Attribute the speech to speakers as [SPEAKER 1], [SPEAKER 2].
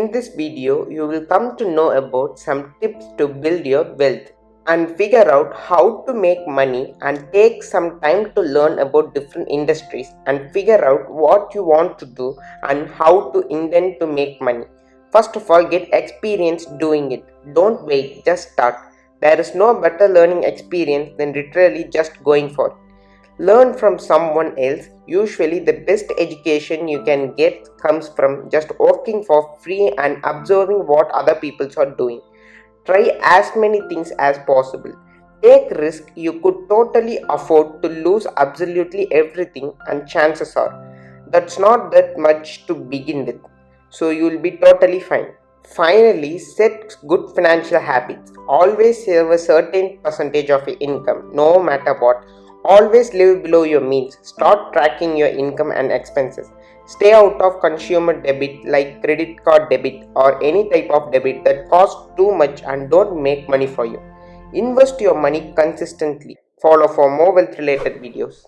[SPEAKER 1] In this video, you will come to know about some tips to build your wealth and figure out how to make money, and take some time to learn about different industries and figure out what you want to do and how to intend to make money. First of all, get experience doing it. Don't wait, just start. There is no better learning experience than literally just going for it. Learn from someone else. Usually, the best education you can get comes from just working for free and observing what other people are doing. Try as many things as possible. Take risk. You could totally afford to lose absolutely everything, and chances are that's not that much to begin with. So you'll be totally fine. Finally, set good financial habits. Always save a certain percentage of your income, no matter what. Always live below your means. Start tracking your income and expenses. Stay out of consumer debit like credit card debit or any type of debit that costs too much and don't make money for you. Invest your money consistently. Follow for more wealth related videos.